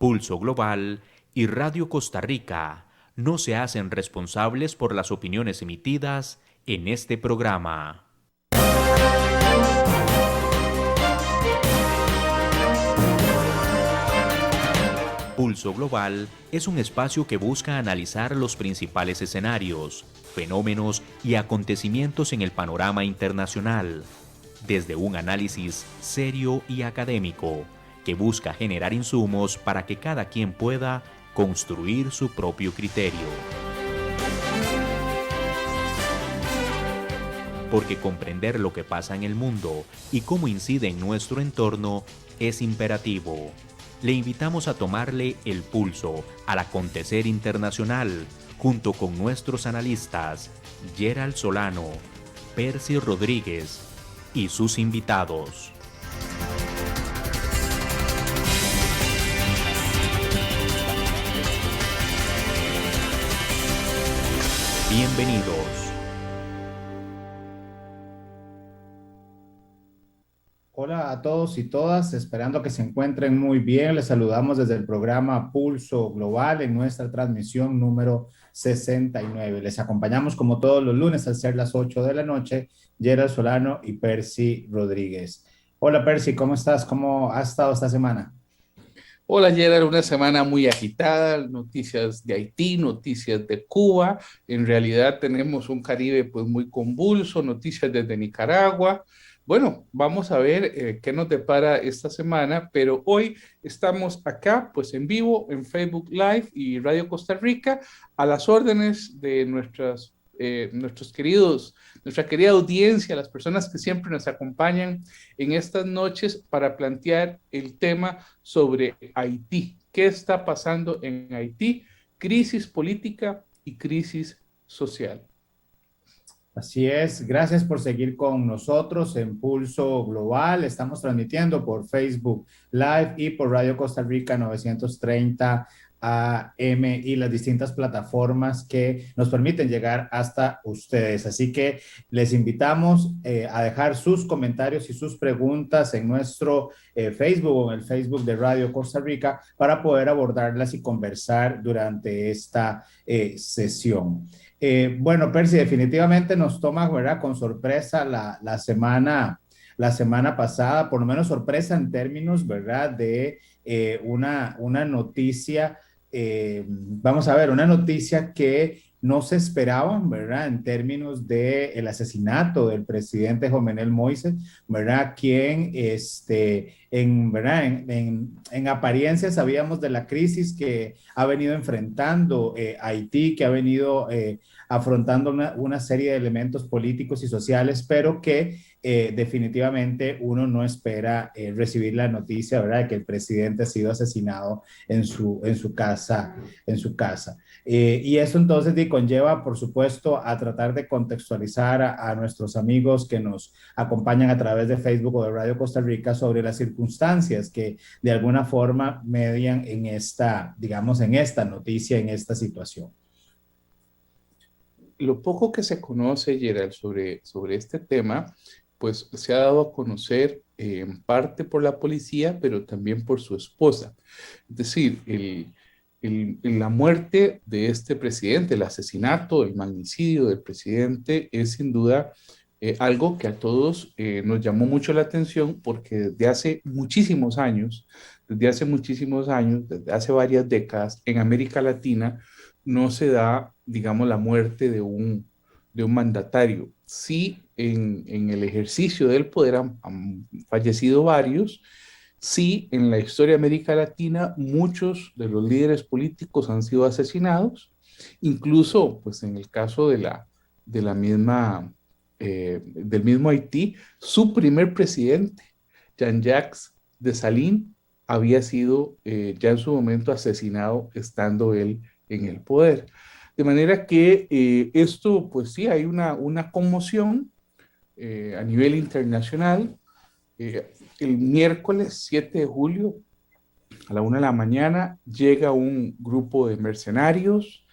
Pulso Global y Radio Costa Rica no se hacen responsables por las opiniones emitidas en este programa. Pulso Global es un espacio que busca analizar los principales escenarios, fenómenos y acontecimientos en el panorama internacional, desde un análisis serio y académico que busca generar insumos para que cada quien pueda construir su propio criterio. Porque comprender lo que pasa en el mundo y cómo incide en nuestro entorno es imperativo. Le invitamos a tomarle el pulso al acontecer internacional junto con nuestros analistas Gerald Solano, Percy Rodríguez y sus invitados. Bienvenidos. Hola a todos y todas, esperando que se encuentren muy bien. Les saludamos desde el programa Pulso Global en nuestra transmisión número 69. Les acompañamos como todos los lunes al ser las 8 de la noche, Gerald Solano y Percy Rodríguez. Hola Percy, ¿cómo estás? ¿Cómo has estado esta semana? Hola Gerard, una semana muy agitada, noticias de Haití, noticias de Cuba, en realidad tenemos un Caribe pues muy convulso, noticias desde Nicaragua. Bueno, vamos a ver qué nos depara esta semana, pero hoy estamos acá pues en vivo en Facebook Live y Radio Costa Rica a las órdenes de nuestros queridos, nuestra querida audiencia, las personas que siempre nos acompañan en estas noches para plantear el tema sobre Haití. ¿Qué está pasando en Haití? Crisis política y crisis social. Así es, gracias por seguir con nosotros en Pulso Global. Estamos transmitiendo por Facebook Live y por Radio Costa Rica 930 AM y las distintas plataformas que nos permiten llegar hasta ustedes. Así que les invitamos a dejar sus comentarios y sus preguntas en nuestro Facebook o en el Facebook de Radio Costa Rica para poder abordarlas y conversar durante esta sesión. Bueno, Percy, definitivamente nos toma, ¿verdad? Con sorpresa la semana pasada, por lo menos sorpresa en términos, ¿verdad? De una noticia, vamos a ver, una noticia que no se esperaban, ¿verdad? En términos del asesinato del presidente Jovenel Moïse, ¿verdad? Quien, ¿verdad? En apariencia sabíamos de la crisis que ha venido enfrentando Haití, que ha venido afrontando una serie de elementos políticos y sociales, pero que definitivamente uno no espera recibir la noticia, ¿verdad?, de que el presidente ha sido asesinado en su casa, en su casa. Y eso entonces conlleva, por supuesto, a tratar de contextualizar a nuestros amigos que nos acompañan a través de Facebook o de Radio Costa Rica sobre las circunstancias que de alguna forma median en esta, digamos, en esta noticia, en esta situación. Lo poco que se conoce, Gerald, sobre este tema, pues se ha dado a conocer en parte por la policía, pero también por su esposa. Es decir, la muerte de este presidente, el asesinato, el magnicidio del presidente es sin duda algo que a todos nos llamó mucho la atención porque desde hace varias décadas, en América Latina no se da, digamos, la muerte de un mandatario. Sí, en el ejercicio del poder han fallecido varios. Sí, en la historia de América Latina, muchos de los líderes políticos han sido asesinados, incluso pues en el caso de la misma, del mismo Haití, su primer presidente, Jean-Jacques Dessalines, había sido ya en su momento asesinado estando él en el poder. De manera que esto, pues sí, hay una conmoción a nivel internacional. El miércoles 7 de julio, a la 1 de la mañana, llega un grupo de mercenarios,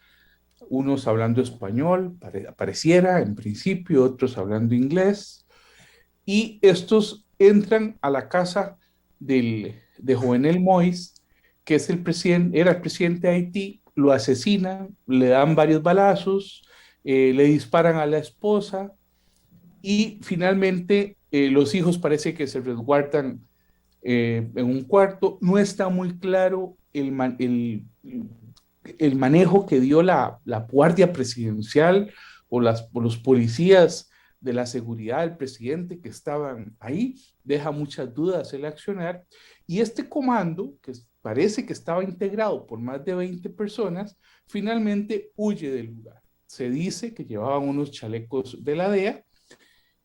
unos hablando español, pareciera en principio, otros hablando inglés, y estos entran a la casa de Jovenel Moïse que es el presidente, era el presidente de Haití, lo asesinan, le dan varios balazos, le disparan a la esposa y finalmente los hijos parece que se resguardan en un cuarto. No está muy claro el manejo que dio la Guardia Presidencial o los policías de la seguridad del presidente que estaban ahí. Deja muchas dudas el accionar. Y este comando, que parece que estaba integrado por más de 20 personas, finalmente huye del lugar. Se dice que llevaban unos chalecos de la DEA.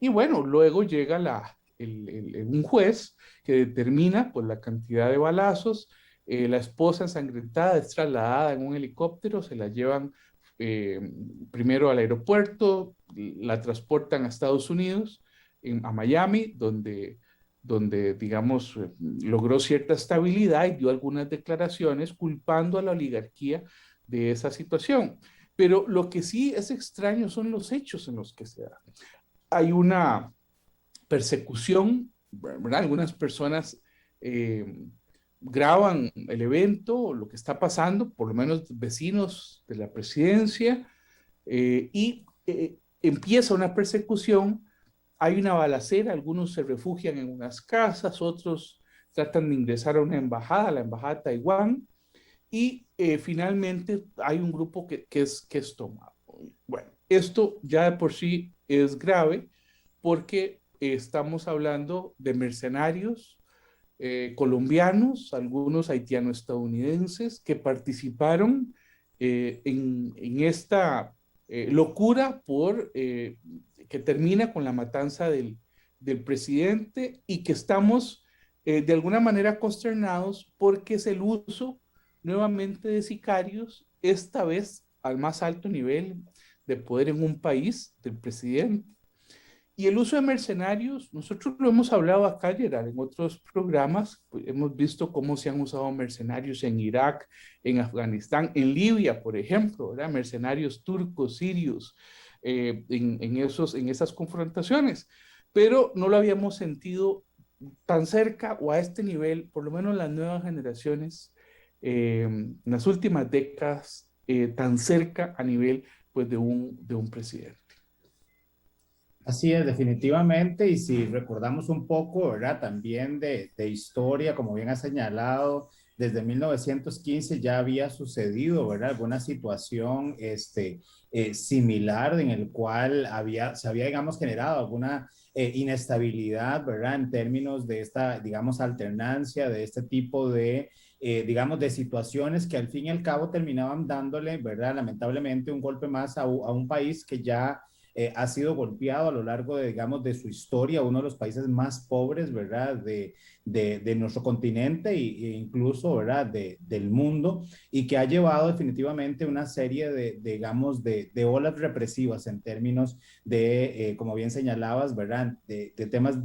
Y bueno, luego llega un juez que determina pues, la cantidad de balazos. La esposa ensangrentada es trasladada en un helicóptero, se la llevan eh, primero al aeropuerto, la transportan a Estados Unidos, a Miami, donde digamos, logró cierta estabilidad y dio algunas declaraciones culpando a la oligarquía de esa situación. Pero lo que sí es extraño son los hechos en los que se da. Hay una persecución, ¿verdad? Algunas personas graban el evento, lo que está pasando, por lo menos vecinos de la presidencia, y empieza una persecución, hay una balacera, algunos se refugian en unas casas, otros tratan de ingresar a una embajada, la embajada de Taiwán, y finalmente hay un grupo que es tomado. Bueno, esto ya de por sí es grave porque estamos hablando de mercenarios colombianos, algunos haitiano-estadounidenses que participaron en esta locura que termina con la matanza del presidente y que estamos de alguna manera consternados porque es el uso nuevamente de sicarios, esta vez al más alto nivel de poder en un país del presidente. Y el uso de mercenarios, nosotros lo hemos hablado acá, Gerard, en otros programas, pues, hemos visto cómo se han usado mercenarios en Irak, en Afganistán, en Libia, por ejemplo, ¿verdad? Mercenarios turcos, sirios, en esas confrontaciones, pero no lo habíamos sentido tan cerca o a este nivel, por lo menos las nuevas generaciones, en las últimas décadas, tan cerca a nivel pues, de un presidente. Así es, definitivamente, y si recordamos un poco, ¿verdad? También de historia, como bien ha señalado, desde 1915 ya había sucedido, ¿verdad? Alguna situación similar en el cual se había, digamos, generado alguna inestabilidad, ¿verdad? En términos de esta, digamos, alternancia, de este tipo de, digamos, de situaciones que al fin y al cabo terminaban dándole, ¿verdad? Lamentablemente un golpe más a un país que ya ha sido golpeado a lo largo de, digamos, de su historia, uno de los países más pobres, ¿verdad?, de nuestro continente e incluso, ¿verdad?, del mundo, y que ha llevado definitivamente una serie digamos, de olas represivas en términos como bien señalabas, ¿verdad?, de temas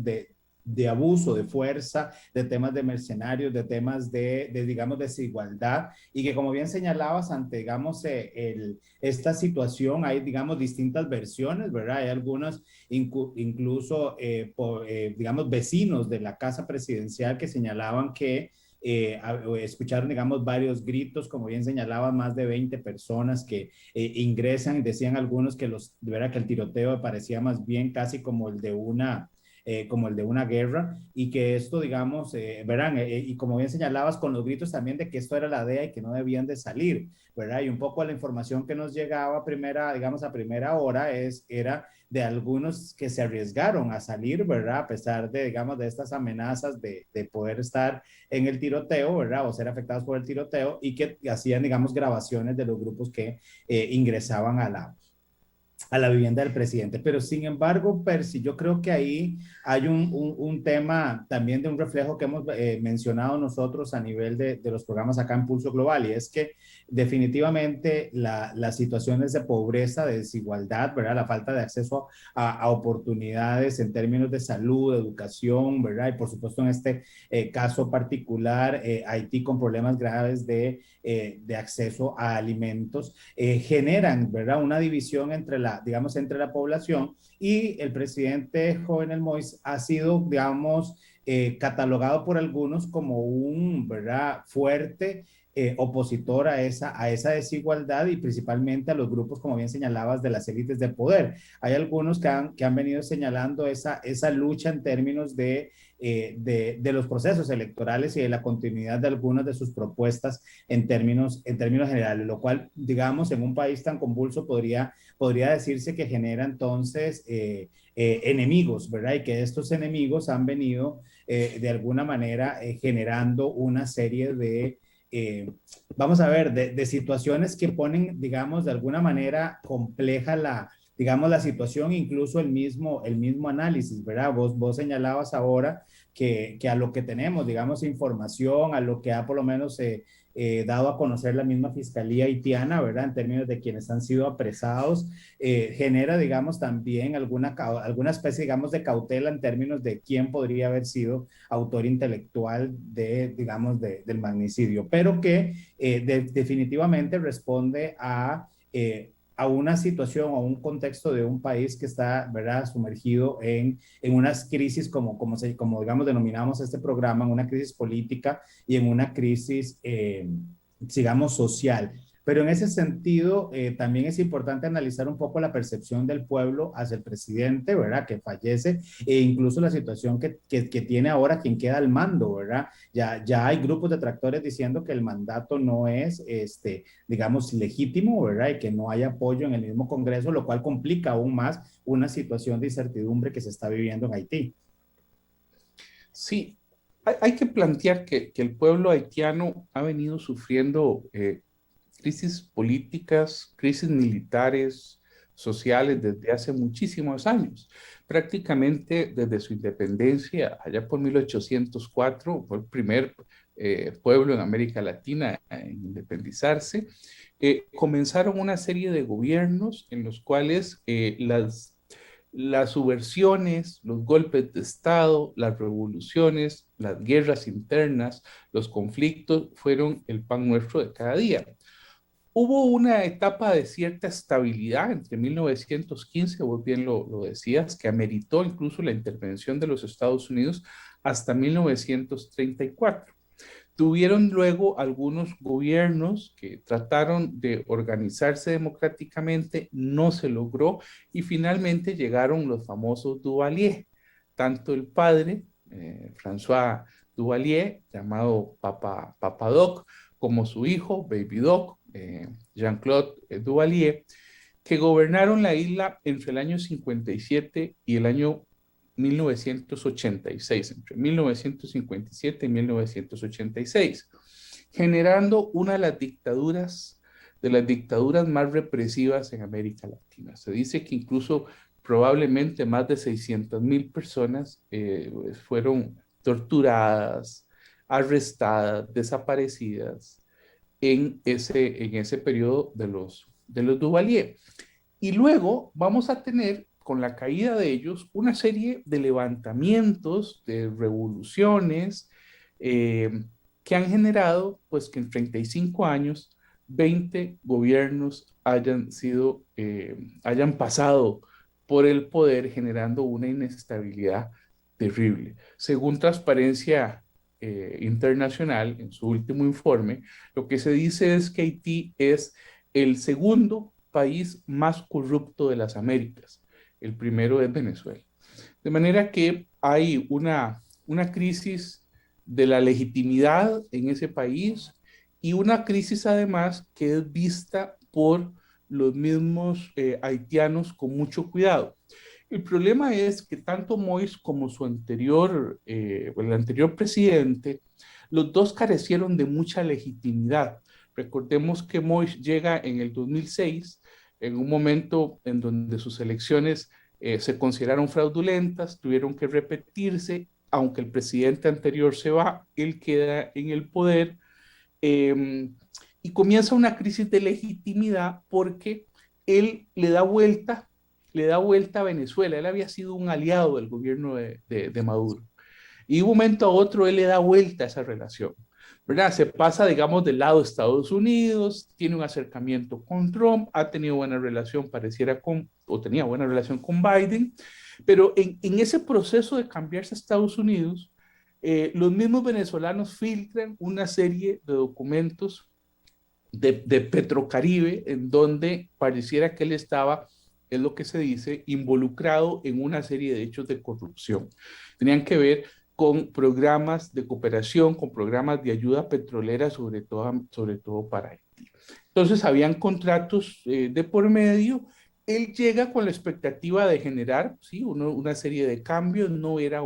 de abuso de fuerza, de temas de mercenarios, de temas digamos, desigualdad, y que como bien señalabas, ante, digamos, esta situación hay, digamos, distintas versiones, ¿verdad? Hay algunos, incluso, digamos, vecinos de la casa presidencial que señalaban que escucharon, digamos, varios gritos, como bien señalaban, más de 20 personas que ingresan, y decían algunos que ¿verdad? Que el tiroteo parecía más bien casi como el de una guerra, y que esto, digamos, verán, y como bien señalabas, con los gritos también de que esto era la DEA y que no debían de salir, ¿verdad? Y un poco la información que nos llegaba digamos, a primera hora era de algunos que se arriesgaron a salir, ¿verdad? A pesar de, digamos, de estas amenazas de poder estar en el tiroteo, ¿verdad? O ser afectados por el tiroteo, y que hacían, digamos, grabaciones de los grupos que ingresaban a la vivienda del presidente. Pero sin embargo, Percy, yo creo que ahí hay un tema también de un reflejo que hemos mencionado nosotros a nivel de los programas acá en Pulso Global, y es que definitivamente las situaciones de pobreza, de desigualdad, ¿verdad? La falta de acceso a oportunidades en términos de salud, de educación, ¿verdad? Y por supuesto en este caso particular, Haití con problemas graves de acceso a alimentos, generan, ¿verdad? Una división digamos, entre la población, y el presidente Jovenel Moïse ha sido, digamos, catalogado por algunos como un, ¿verdad?, fuerte opositor a esa desigualdad y principalmente a los grupos, como bien señalabas, de las élites de poder. Hay algunos que han venido señalando esa lucha en términos de los procesos electorales y de la continuidad de algunas de sus propuestas en términos generales, lo cual, digamos, en un país tan convulso podría decirse que genera entonces enemigos, ¿verdad? Y que estos enemigos han venido de alguna manera generando una serie eh, vamos a ver, de situaciones que ponen, digamos, de alguna manera compleja digamos, la situación, incluso el mismo análisis, ¿verdad? Vos señalabas ahora que a lo que tenemos, digamos, información, a lo que ha por lo menos dado a conocer la misma Fiscalía haitiana, ¿verdad? En términos de quienes han sido apresados, genera, digamos, también alguna especie, digamos, de cautela en términos de quién podría haber sido autor intelectual digamos, del magnicidio, pero que definitivamente responde a una situación o un contexto de un país que está, ¿verdad?, sumergido en unas crisis, como digamos, denominamos este programa, en una crisis política y en una crisis, digamos, social. Pero en ese sentido, también es importante analizar un poco la percepción del pueblo hacia el presidente, ¿verdad?, que fallece, e incluso la situación que tiene ahora quien queda al mando, ¿verdad? Ya hay grupos de detractores diciendo que el mandato no es, digamos, legítimo, ¿verdad? Y que no hay apoyo en el mismo Congreso, lo cual complica aún más una situación de incertidumbre que se está viviendo en Haití. Sí, hay que plantear que el pueblo haitiano ha venido sufriendo crisis políticas, crisis militares, sociales desde hace muchísimos años. Prácticamente desde su independencia, allá por 1804, fue el primer pueblo en América Latina en independizarse. Comenzaron una serie de gobiernos en los cuales las subversiones, los golpes de Estado, las revoluciones, las guerras internas, los conflictos fueron el pan nuestro de cada día. Hubo una etapa de cierta estabilidad entre 1915, vos bien lo decías, que ameritó incluso la intervención de los Estados Unidos hasta 1934. Tuvieron luego algunos gobiernos que trataron de organizarse democráticamente, no se logró y finalmente llegaron los famosos Duvalier, tanto el padre, François Duvalier, llamado Papa Doc, como su hijo, Baby Doc, Jean-Claude Duvalier, que gobernaron la isla entre el año 57 y el año 1986, entre 1957 y 1986, generando una de las dictaduras más represivas en América Latina. Se dice que incluso probablemente más de 600,000 personas fueron torturadas, arrestadas, desaparecidas en ese periodo de los Duvalier. Y luego vamos a tener, con la caída de ellos, una serie de levantamientos, de revoluciones que han generado, pues, que en 35 años, 20 gobiernos hayan pasado por el poder, generando una inestabilidad terrible. Según Transparencia Internacional, en su último informe, lo que se dice es que Haití es el segundo país más corrupto de las Américas. El primero es Venezuela. De manera que hay una crisis de la legitimidad en ese país y una crisis además que es vista por los mismos haitianos con mucho cuidado. El problema es que tanto Moïse como el anterior presidente, los dos carecieron de mucha legitimidad. Recordemos que Moïse llega en el 2006, en un momento en donde sus elecciones se consideraron fraudulentas, tuvieron que repetirse, aunque el presidente anterior se va, él queda en el poder y comienza una crisis de legitimidad porque él le da vuelta a Venezuela. Él había sido un aliado del gobierno de Maduro. Y de un momento a otro él le da vuelta a esa relación, ¿verdad? Se pasa, digamos, del lado de Estados Unidos, tiene un acercamiento con Trump, ha tenido buena relación, tenía buena relación con Biden, pero en ese proceso de cambiarse a Estados Unidos, los mismos venezolanos filtran una serie de documentos de Petrocaribe en donde pareciera que él estaba, es lo que se dice, involucrado en una serie de hechos de corrupción. Tenían que ver con programas de cooperación, con programas de ayuda petrolera, sobre todo para Haití. Entonces, habían contratos de por medio. Él llega con la expectativa de generar, ¿sí? Una serie de cambios, no era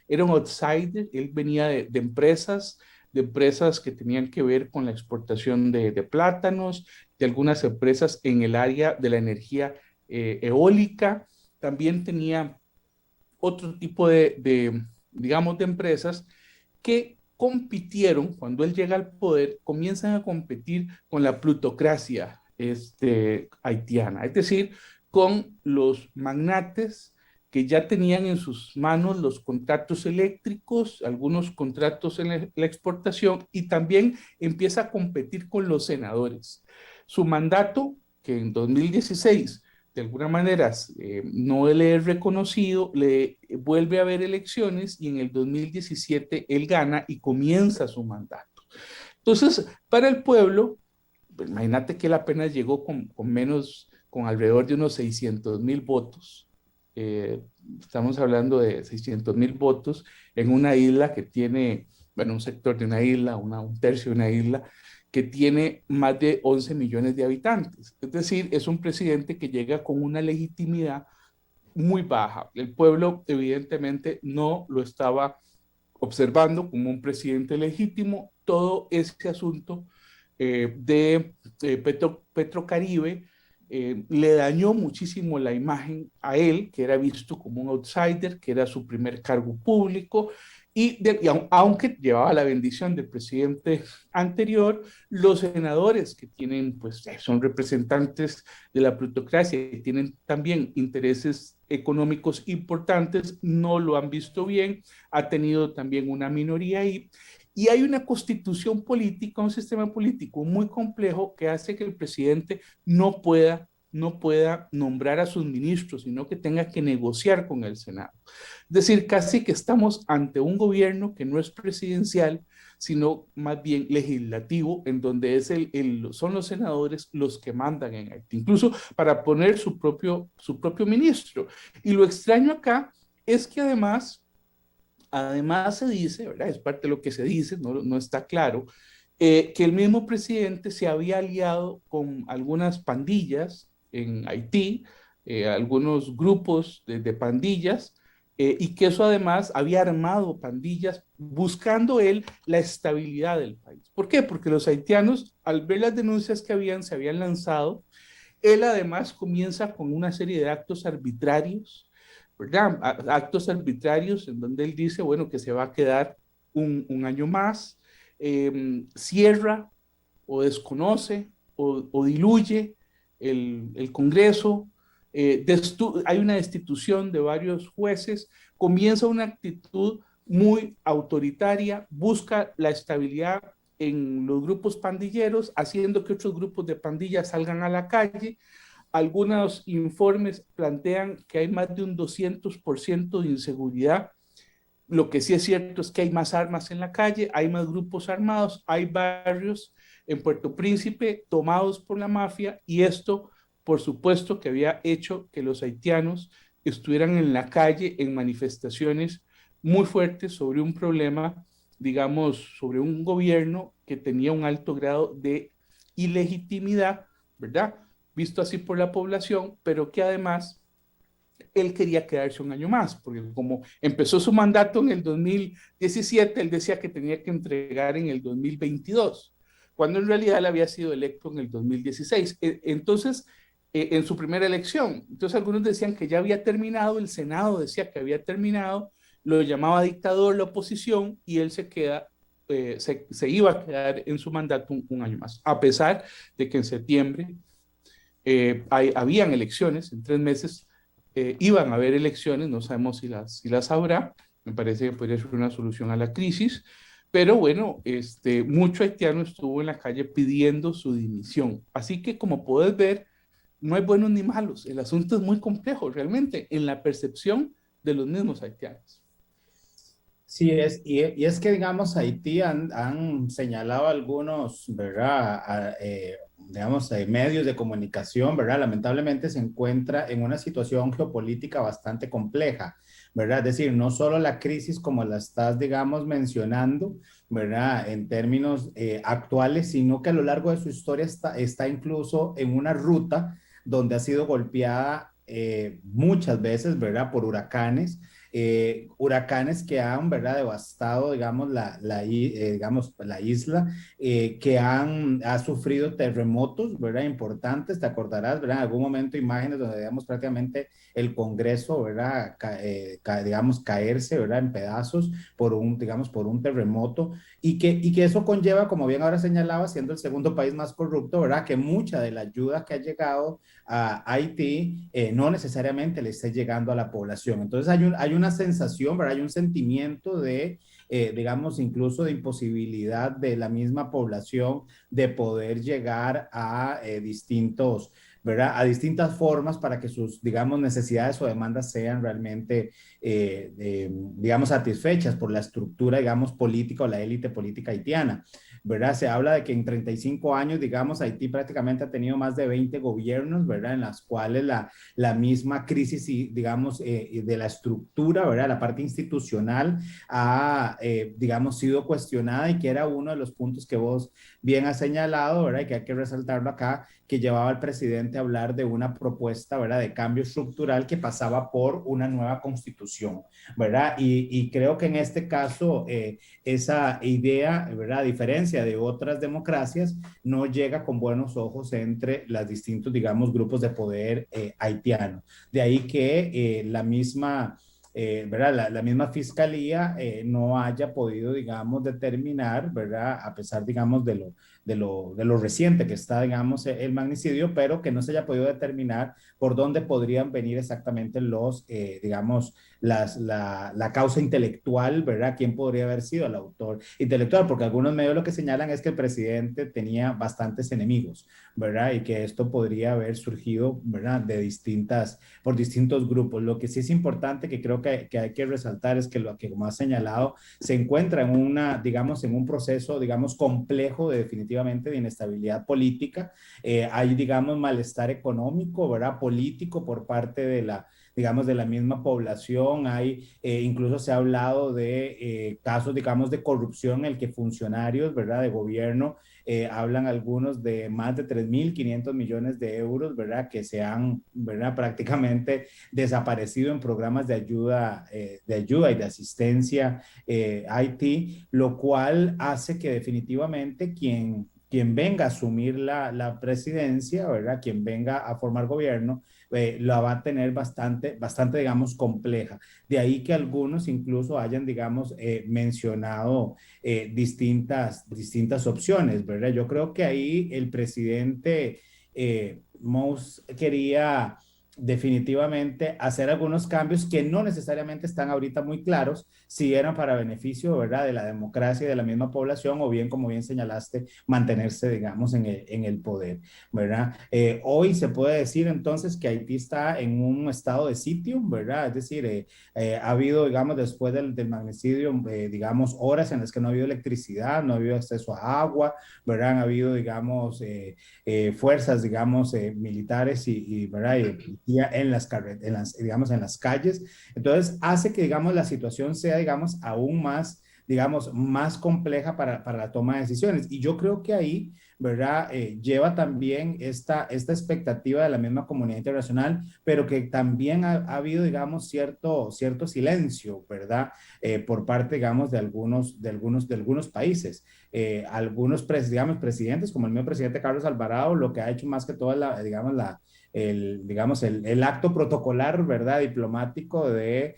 era un outsider. Él venía de empresas que tenían que ver con la exportación de plátanos, de algunas empresas en el área de la energía eólica. También tenía otro tipo digamos, de empresas que compitieron, cuando él llega al poder, comienzan a competir con la plutocracia haitiana, es decir, con los magnates que ya tenían en sus manos los contratos eléctricos, algunos contratos en la exportación, y también empieza a competir con los senadores. Su mandato, que en 2016 de alguna manera no le es reconocido, le vuelve a haber elecciones y en el 2017 él gana y comienza su mandato. Entonces, para el pueblo, pues, imagínate que él apenas llegó con alrededor de unos 600,000 votos. Estamos hablando de 600,000 votos en una isla que tiene, bueno, un sector de una isla, un tercio de una isla, que tiene más de 11 millones de habitantes. Es decir, es un presidente que llega con una legitimidad muy baja. El pueblo evidentemente no lo estaba observando como un presidente legítimo. Todo ese asunto Petrocaribe le dañó muchísimo la imagen a él, que era visto como un outsider, que era su primer cargo público, aunque llevaba la bendición del presidente anterior, los senadores que tienen, pues son representantes de la plutocracia y tienen también intereses económicos importantes, no lo han visto bien, ha tenido también una minoría ahí, y hay una constitución política, un sistema político muy complejo que hace que el presidente no pueda nombrar a sus ministros, sino que tenga que negociar con el Senado. Es decir, casi que estamos ante un gobierno que no es presidencial, sino más bien legislativo, en donde son los senadores los que mandan en Haití, incluso para poner su propio ministro. Y lo extraño acá es que además se dice, ¿verdad? Es parte de lo que se dice, no está claro, que el mismo presidente se había aliado con algunas pandillas en Haití, algunos grupos de pandillas, y que eso además había armado pandillas buscando él la estabilidad del país. ¿Por qué? Porque los haitianos, al ver las denuncias que se habían lanzado, él además comienza con una serie de actos arbitrarios, ¿verdad? Actos arbitrarios en donde él dice, bueno, que se va a quedar un año más, cierra o desconoce o diluye el Congreso, hay una destitución de varios jueces, comienza una actitud muy autoritaria, busca la estabilidad en los grupos pandilleros, haciendo que otros grupos de pandillas salgan a la calle. Algunos informes plantean que hay más de un 200% de inseguridad. Lo que sí es cierto es que hay más armas en la calle, hay más grupos armados, hay barrios en Puerto Príncipe tomados por la mafia, y esto, por supuesto, que había hecho que los haitianos estuvieran en la calle en manifestaciones muy fuertes sobre un problema, digamos, sobre un gobierno que tenía un alto grado de ilegitimidad, ¿verdad? Visto así por la población, pero que además él quería quedarse un año más, porque como empezó su mandato en el 2017, él decía que tenía que entregar en el 2022, cuando en realidad él había sido electo en el 2016. Entonces, en su primera elección, entonces algunos decían que ya había terminado, el Senado decía que había terminado, lo llamaba dictador la oposición, y él se iba a quedar en su mandato un año más, a pesar de que en septiembre habían elecciones, en 3 meses iban a haber elecciones, no sabemos si las habrá, me parece que podría ser una solución a la crisis, pero bueno, mucho haitiano estuvo en la calle pidiendo su dimisión. Así que, como puedes ver, no hay buenos ni malos, el asunto es muy complejo realmente en la percepción de los mismos haitianos. Sí, y es que, digamos, Haití han señalado algunos, ¿verdad? Digamos, medios de comunicación, ¿verdad? Lamentablemente se encuentra en una situación geopolítica bastante compleja, ¿verdad? Es decir, no solo la crisis como la estás, digamos, mencionando, ¿verdad? En términos actuales, sino que a lo largo de su historia está incluso en una ruta donde ha sido golpeada muchas veces, ¿verdad? Por huracanes, huracanes que han, ¿verdad?, devastado, digamos, digamos, la isla, ha sufrido terremotos, ¿verdad?, importantes, te acordarás, ¿verdad?, en algún momento imágenes donde veíamos prácticamente el Congreso, ¿verdad?, digamos, caerse, ¿verdad?, en pedazos digamos, por un terremoto, y que eso conlleva, como bien ahora señalaba, siendo el segundo país más corrupto, ¿verdad?, que mucha de la ayuda que ha llegado a Haití no necesariamente le esté llegando a la población. Entonces hay una sensación, ¿verdad? Hay un sentimiento de, digamos, incluso de imposibilidad de la misma población de poder llegar a distintos, ¿verdad? A distintas formas para que sus, digamos, necesidades o demandas sean realmente, digamos, satisfechas por la estructura, digamos, política o la élite política haitiana. ¿Verdad? Se habla de que en 35 años, digamos, Haití prácticamente ha tenido más de 20 gobiernos, ¿verdad? En las cuales la misma crisis, y, digamos, de la estructura, ¿verdad? La parte institucional ha, digamos, sido cuestionada, y que era uno de los puntos que vos bien has señalado, ¿verdad? Y que hay que resaltarlo acá, que llevaba al presidente a hablar de una propuesta, ¿verdad?, de cambio estructural que pasaba por una nueva constitución, ¿verdad? Y creo que en este caso, esa idea, ¿verdad?, a diferencia de otras democracias, no llega con buenos ojos entre los distintos, digamos, grupos de poder haitianos. De ahí que la misma, ¿verdad? La misma fiscalía no haya podido, digamos, determinar, ¿verdad? A pesar, digamos, de lo reciente que está, digamos, el magnicidio, pero que no se haya podido determinar por dónde podrían venir exactamente los, digamos, la causa intelectual, ¿verdad? ¿Quién podría haber sido el autor intelectual? Porque algunos medios lo que señalan es que el presidente tenía bastantes enemigos, ¿verdad? Y que esto podría haber surgido, ¿verdad?, por distintos grupos. Lo que sí es importante, que creo que hay que resaltar, es que lo que, como ha señalado, se encuentra en digamos, en un proceso, digamos, complejo definitivamente de inestabilidad política. Hay, digamos, malestar económico, ¿verdad?, político por parte digamos, de la misma población. Incluso se ha hablado de casos, digamos, de corrupción en el que funcionarios, ¿verdad?, de gobierno, hablan algunos de más de 3.500 millones de euros, ¿verdad?, que se han, ¿verdad?, prácticamente desaparecido en programas de ayuda y de asistencia a Haití, lo cual hace que definitivamente quien venga a asumir la presidencia, ¿verdad?, quien venga a formar gobierno, la va a tener bastante, digamos, compleja. De ahí que algunos incluso hayan, digamos, mencionado distintas opciones, ¿verdad? Yo creo que ahí el presidente Mous quería definitivamente hacer algunos cambios que no necesariamente están ahorita muy claros si eran para beneficio, ¿verdad?, de la democracia y de la misma población, o bien, como bien señalaste, mantenerse, digamos, en el poder, ¿verdad? Hoy se puede decir entonces que Haití está en un estado de sitio, ¿verdad? Es decir, ha habido, digamos, después del magnicidio, digamos, horas en las que no ha habido electricidad, no ha habido acceso a agua, ¿verdad? Han habido, digamos, fuerzas, digamos, militares ¿verdad? Y en digamos, en las calles. Entonces, hace que, digamos, la situación sea, digamos, aún más, digamos, más compleja para la toma de decisiones. Y yo creo que ahí, ¿verdad?, lleva también esta expectativa de la misma comunidad internacional, pero que también ha habido, digamos, cierto silencio, ¿verdad?, por parte, digamos, de algunos países. Digamos, presidentes, como el mío presidente Carlos Alvarado, lo que ha hecho más que todo, digamos, digamos, el acto protocolar, ¿verdad?, diplomático de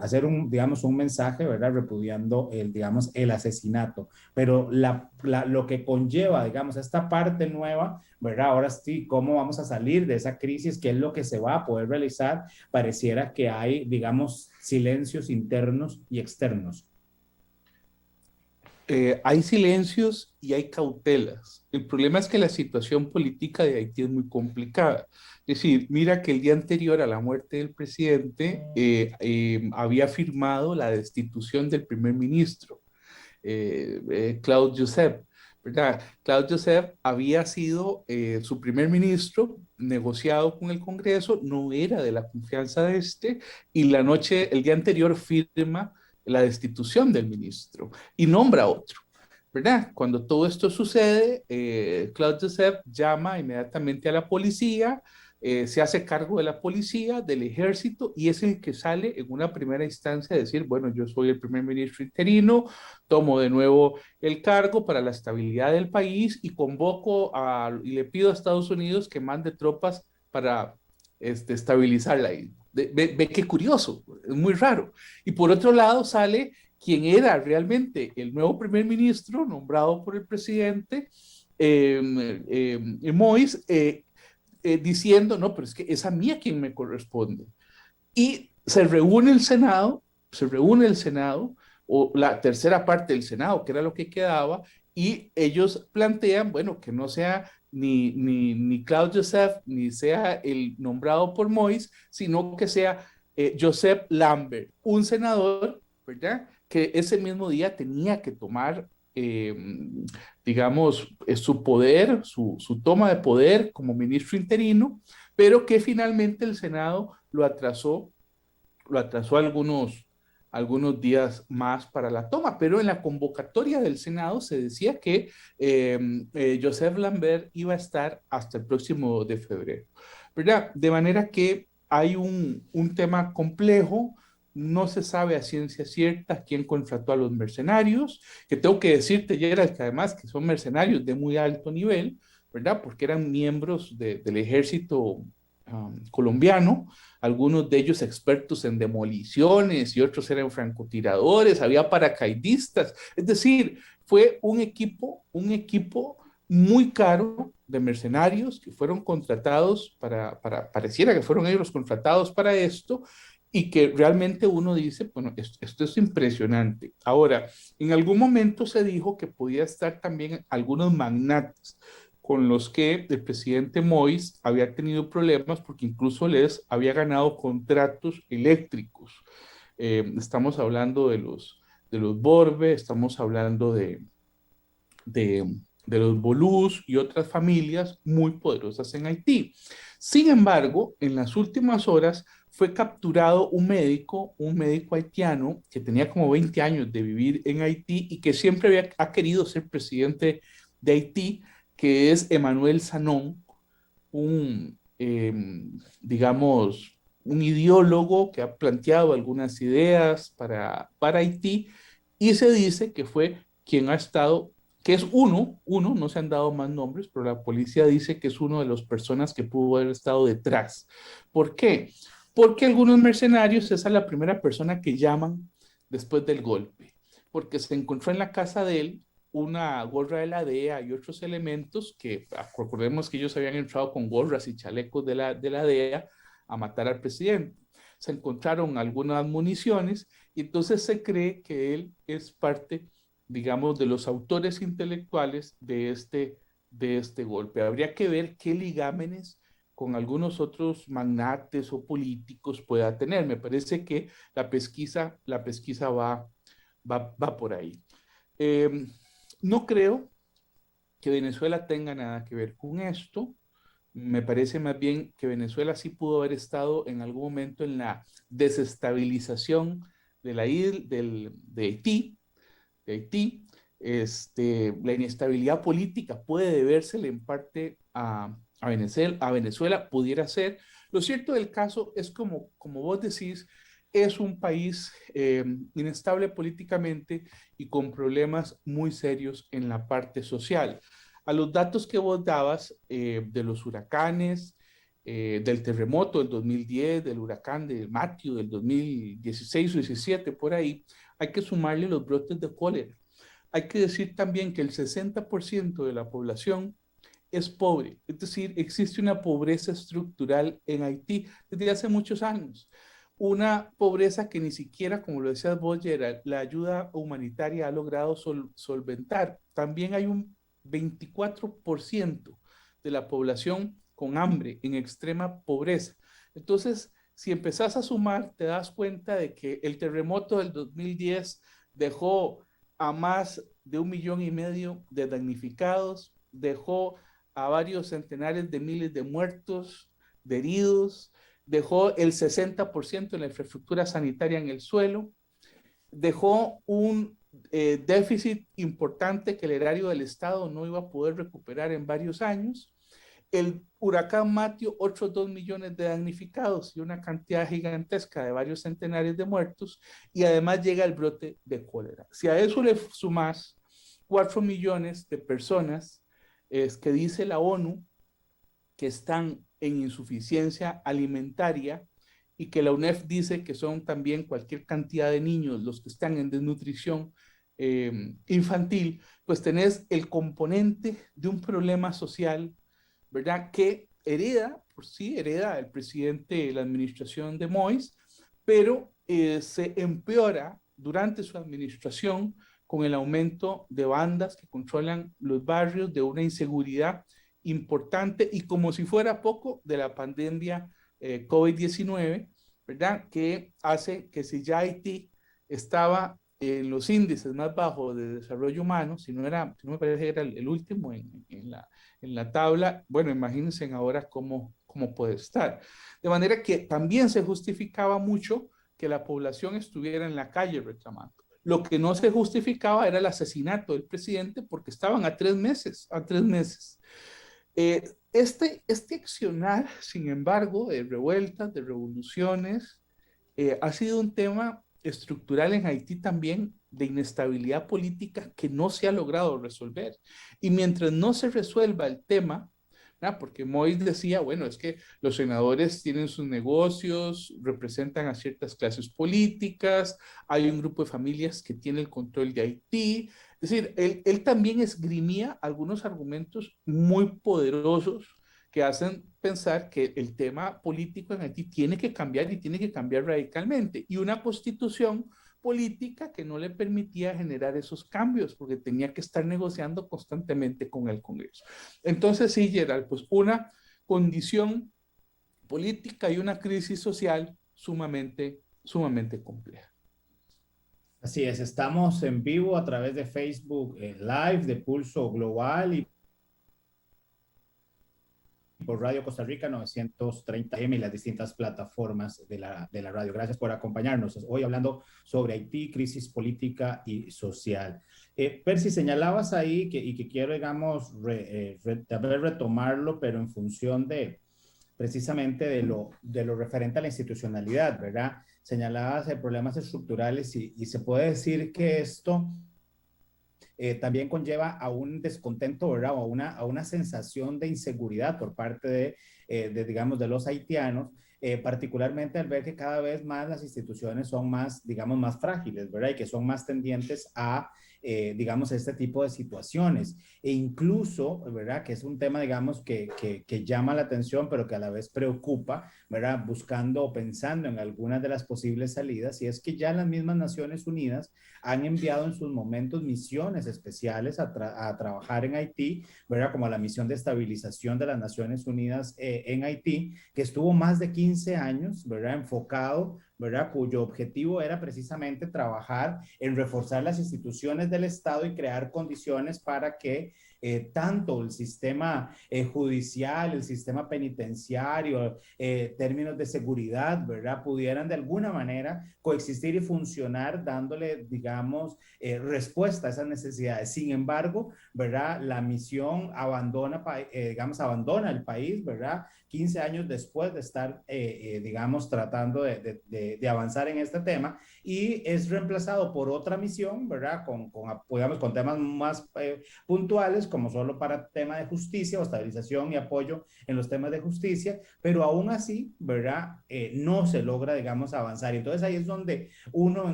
hacer digamos, un mensaje, ¿verdad?, repudiando digamos, el asesinato. Pero lo que conlleva, digamos, esta parte nueva, ¿verdad? Ahora sí, ¿cómo vamos a salir de esa crisis? ¿Qué es lo que se va a poder realizar? Pareciera que hay, digamos, silencios internos y externos. hay silencios y hay cautelas. El problema es que la situación política de Haití es muy complicada. Es decir, mira que el día anterior a la muerte del presidente había firmado la destitución del primer ministro, Claude Joseph, ¿verdad? Claude Joseph había sido su primer ministro, negociado con el Congreso, no era de la confianza de este, y el día anterior firma la destitución del ministro y nombra a otro. ¿Verdad? Cuando todo esto sucede, Claude Joseph llama inmediatamente a la policía, se hace cargo de la policía, del ejército, y es el que sale en una primera instancia a decir, bueno, yo soy el primer ministro interino, tomo de nuevo el cargo para la estabilidad del país y y le pido a Estados Unidos que mande tropas para estabilizar la isla. Ve qué curioso, es muy raro. Y por otro lado sale quien era realmente el nuevo primer ministro nombrado por el presidente Moïse, diciendo, no, pero es que es a mí a quien me corresponde. Y se reúne el Senado, o la tercera parte del Senado, que era lo que quedaba, y ellos plantean, bueno, que no sea ni Claude Joseph, ni sea el nombrado por Moïse, sino que sea Joseph Lambert, un senador, ¿verdad?, que ese mismo día tenía que tomar, digamos, su poder, su toma de poder como ministro interino, pero que finalmente el Senado lo atrasó algunos días más para la toma, pero en la convocatoria del Senado se decía que Joseph Lambert iba a estar hasta el próximo de febrero, ¿verdad? De manera que hay un tema complejo, no se sabe a ciencia cierta quién contrató a los mercenarios, que tengo que decirte, Gerald, que además que son mercenarios de muy alto nivel, ¿verdad? Porque eran miembros del ejército colombiano, algunos de ellos expertos en demoliciones y otros eran francotiradores, había paracaidistas, es decir, fue un equipo muy caro de mercenarios que fueron contratados pareciera que fueron ellos los contratados para esto, y que realmente uno dice, bueno, esto es impresionante. Ahora, en algún momento se dijo que podía estar también algunos magnates con los que el presidente Moïse había tenido problemas porque incluso les había ganado contratos eléctricos. Estamos hablando de los Borbe, estamos hablando de los Bolús y otras familias muy poderosas en Haití. Sin embargo, en las últimas horas fue capturado un médico haitiano que tenía como 20 años de vivir en Haití y que siempre ha querido ser presidente de Haití, que es Emmanuel Sanon, digamos, un ideólogo que ha planteado algunas ideas para Haití, y se dice que fue quien ha estado, que es no se han dado más nombres, pero la policía dice que es uno de las personas que pudo haber estado detrás. ¿Por qué? Porque algunos mercenarios, esa es la primera persona que llaman después del golpe, porque se encontró en la casa de él una gorra de la DEA y otros elementos que, recordemos que ellos habían entrado con gorras y chalecos de la DEA a matar al presidente. Se encontraron algunas municiones y entonces se cree que él es parte, digamos, de los autores intelectuales de este golpe. Habría que ver qué ligámenes con algunos otros magnates o políticos pueda tener. Me parece que la pesquisa va por ahí. No creo que Venezuela tenga nada que ver con esto. Me parece más bien que Venezuela sí pudo haber estado en algún momento en la desestabilización de la isla de Haití. La inestabilidad política puede debérsele en parte a Venezuela, pudiera ser. Lo cierto del caso es como vos decís, es un país inestable políticamente y con problemas muy serios en la parte social. A los datos que vos dabas de los huracanes, del terremoto del 2010, del huracán de Matthew del 2016 o 17, por ahí, hay que sumarle los brotes de cólera. Hay que decir también que el 60% de la población es pobre, es decir, existe una pobreza estructural en Haití desde hace muchos años. una pobreza que ni siquiera, como lo decías vos, Gerald, la ayuda humanitaria ha logrado solventar. También hay un 24% de la población con hambre, en extrema pobreza. Entonces, si empezás a sumar, te das cuenta de que el terremoto del 2010 dejó a más de 1,5 millones de damnificados, dejó a varios centenares de miles de muertos, de heridos, dejó el 60% de la infraestructura sanitaria en el suelo, dejó un déficit importante que el erario del Estado no iba a poder recuperar en varios años. El huracán Matthew, otros 2 millones de damnificados y una cantidad gigantesca de varios centenares de muertos, y además llega el brote de cólera. Si a eso le sumas 4 millones de personas, es que dice la ONU que están en insuficiencia alimentaria, y que la UNEF dice que son también cualquier cantidad de niños los que están en desnutrición infantil, pues tenés el componente de un problema social, ¿verdad? Que hereda, por sí, hereda el presidente de la administración de Moïse, pero se empeora durante su administración con el aumento de bandas que controlan los barrios, de una inseguridad importante, y como si fuera poco, de la pandemia COVID-19, ¿verdad? Que hace que si ya Haití estaba en los índices más bajos de desarrollo humano, si no, si no me parece que era el último en la tabla, bueno, imagínense ahora cómo puede estar. De manera que también se justificaba mucho que la población estuviera en la calle reclamando. Lo que no se justificaba era el asesinato del presidente, porque estaban a 3 meses, a 3 meses. Este accionar, sin embargo, de revueltas, de revoluciones, ha sido un tema estructural en Haití también, de inestabilidad política que no se ha logrado resolver. Y mientras no se resuelva el tema, ¿verdad? Porque Moïse decía, bueno, es que los senadores tienen sus negocios, representan a ciertas clases políticas, hay un grupo de familias que tiene el control de Haití. Es decir, él también esgrimía algunos argumentos muy poderosos que hacen pensar que el tema político en Haití tiene que cambiar, y tiene que cambiar radicalmente. Y una constitución política que no le permitía generar esos cambios, porque tenía que estar negociando constantemente con el Congreso. Entonces, sí, Gerald, pues una condición política y una crisis social sumamente compleja. Así es, estamos en vivo a través de Facebook Live de Pulso Global y por Radio Costa Rica 930M y las distintas plataformas de la radio. Gracias por acompañarnos. Hoy hablando sobre Haití, crisis política y social. Percy, señalabas ahí y que quiero, digamos, retomarlo, pero en función de precisamente de lo referente a la institucionalidad, ¿verdad? Señalabas problemas estructurales y se puede decir que esto también conlleva a un descontento, ¿verdad? O a una sensación de inseguridad por parte digamos, de los haitianos, particularmente al ver que cada vez más las instituciones son más, digamos, más frágiles, ¿verdad? Y que son más tendientes a, digamos, este tipo de situaciones. E incluso, ¿verdad? Que es un tema, digamos, que llama la atención, pero que a la vez preocupa, ¿verdad? Buscando o pensando en algunas de las posibles salidas, y es que ya las mismas Naciones Unidas han enviado en sus momentos misiones especiales a trabajar en Haití, ¿verdad? Como la misión de estabilización de las Naciones Unidas en Haití, que estuvo más de 15 años, ¿verdad? Enfocado, ¿verdad? Cuyo objetivo era precisamente trabajar en reforzar las instituciones del Estado y crear condiciones para que tanto el sistema judicial, el sistema penitenciario, términos de seguridad, ¿verdad? Pudieran de alguna manera coexistir y funcionar dándole, digamos, respuesta a esas necesidades. Sin embargo, ¿verdad? La misión digamos, abandona el país, ¿verdad? 15 años después de estar, digamos, tratando de avanzar en este tema, y es reemplazado por otra misión, ¿verdad? Digamos, con temas más puntuales, como solo para tema de justicia o estabilización y apoyo en los temas de justicia, pero aún así, ¿verdad? No se logra, digamos, avanzar. Y entonces ahí es donde uno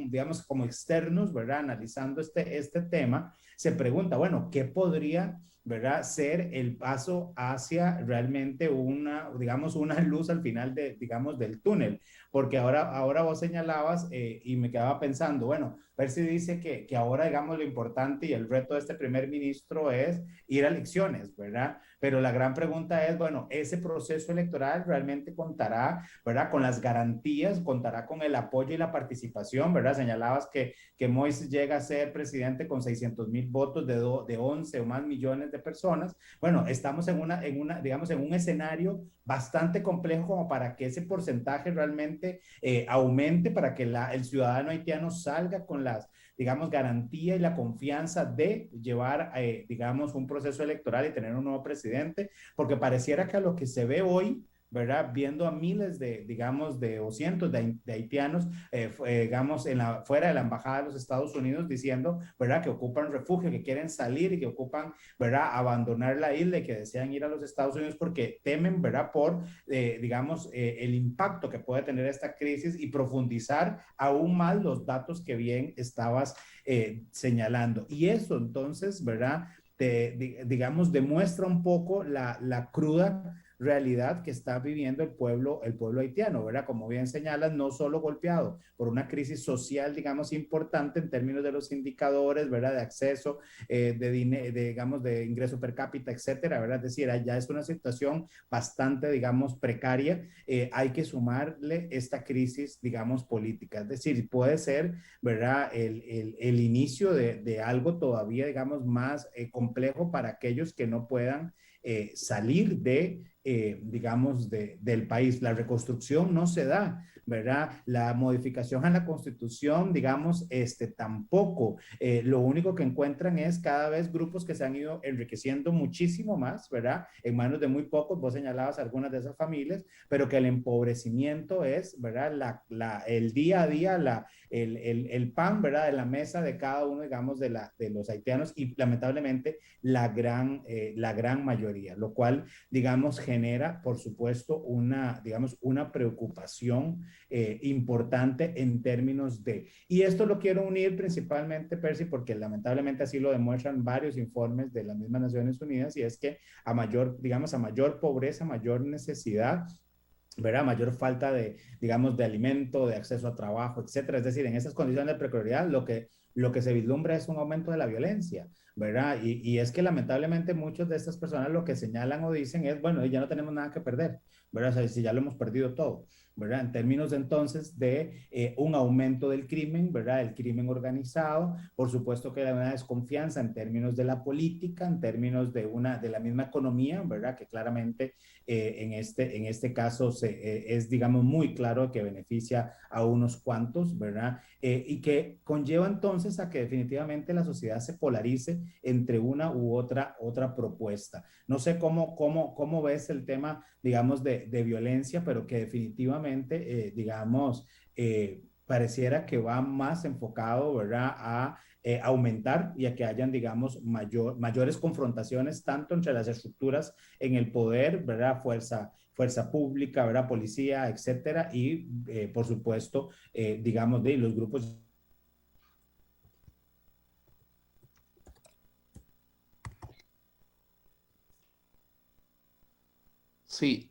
digamos, como externos, ¿verdad? Analizando este tema, se pregunta, bueno, ¿qué podría, ¿verdad?, ser el paso hacia realmente una, digamos, una luz al final de, digamos, del túnel? Porque ahora vos señalabas y me quedaba pensando, bueno, Percy dice que ahora, digamos, lo importante y el reto de este primer ministro es ir a elecciones, ¿verdad? Pero la gran pregunta es, bueno, ese proceso electoral realmente contará, ¿verdad?, con las garantías, contará con el apoyo y la participación, ¿verdad? Señalabas que Moïse llega a ser presidente con 600,000 votos de 11 o más millones de personas. Bueno, estamos digamos, en un escenario bastante complejo como para que ese porcentaje realmente aumente, para que el ciudadano haitiano salga con las, digamos, garantía y la confianza de llevar, digamos, un proceso electoral y tener un nuevo presidente, porque pareciera que a lo que se ve hoy, ¿verdad? Viendo a miles de, digamos, o cientos de haitianos, digamos, fuera de la embajada de los Estados Unidos diciendo, ¿verdad?, que ocupan refugio, que quieren salir y que ocupan, ¿verdad?, abandonar la isla y que desean ir a los Estados Unidos porque temen, ¿verdad?, por, digamos, el impacto que puede tener esta crisis y profundizar aún más los datos que bien estabas señalando. Y eso entonces, ¿verdad?, digamos, demuestra un poco la cruda realidad que está viviendo el pueblo haitiano, ¿verdad? Como bien señalas, no solo golpeado por una crisis social, digamos, importante en términos de los indicadores, ¿verdad?, de acceso, digamos, de ingreso per cápita, etcétera, ¿verdad? Es decir, ya es una situación bastante, digamos, precaria. Hay que sumarle esta crisis, digamos, política. Es decir, puede ser, ¿verdad?, el inicio de algo todavía, digamos, más complejo para aquellos que no puedan salir digamos, del país. La reconstrucción no se da, ¿verdad? La modificación a la constitución, digamos, tampoco. Lo único que encuentran es cada vez grupos que se han ido enriqueciendo muchísimo más, ¿verdad? En manos de muy pocos, vos señalabas algunas de esas familias, pero que el empobrecimiento es, ¿verdad?, el día a día, el pan, ¿verdad?, de la mesa de cada uno, digamos, de los haitianos y lamentablemente la gran mayoría, lo cual, digamos, genera, por supuesto, digamos, una preocupación importante en términos de... Y esto lo quiero unir principalmente, Percy, porque lamentablemente así lo demuestran varios informes de las mismas Naciones Unidas, y es que a mayor, digamos, a mayor pobreza, mayor necesidad, ¿verdad?, mayor falta de, digamos, de alimento, de acceso a trabajo, etcétera. Es decir, en esas condiciones de precariedad, lo que se vislumbra es un aumento de la violencia, ¿verdad? Y es que lamentablemente muchas de estas personas lo que señalan o dicen es, bueno, ya no tenemos nada que perder, ¿verdad? O sea, si ya lo hemos perdido todo, ¿verdad? En términos entonces de un aumento del crimen, ¿verdad? El crimen organizado, por supuesto que hay una desconfianza en términos de la política, en términos de la misma economía, ¿verdad? Que claramente en este caso es, digamos, muy claro que beneficia a unos cuantos, ¿verdad? Y que conlleva entonces a que definitivamente la sociedad se polarice entre una u otra propuesta. No sé cómo ves el tema, digamos, de violencia, pero que definitivamente, digamos, pareciera que va más enfocado, ¿verdad?, a aumentar y a que hayan, digamos, mayores confrontaciones tanto entre las estructuras en el poder, ¿verdad? Fuerza pública, ¿verdad? Policía, etcétera, y por supuesto, digamos, de los grupos. Sí,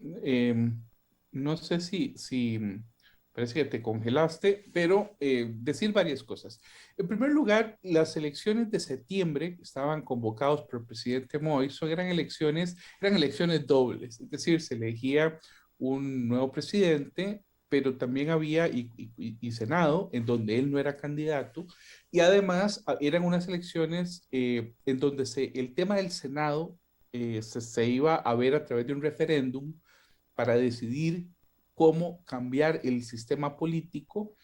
no sé si parece que te congelaste, pero decir varias cosas. En primer lugar, las elecciones de septiembre que estaban convocados por el presidente Moïse eran elecciones dobles, es decir, se elegía un nuevo presidente, pero también había y Senado, en donde él no era candidato, y además eran unas elecciones en donde el tema del Senado se iba a ver a través de un referéndum para decidir cómo cambiar el sistema político,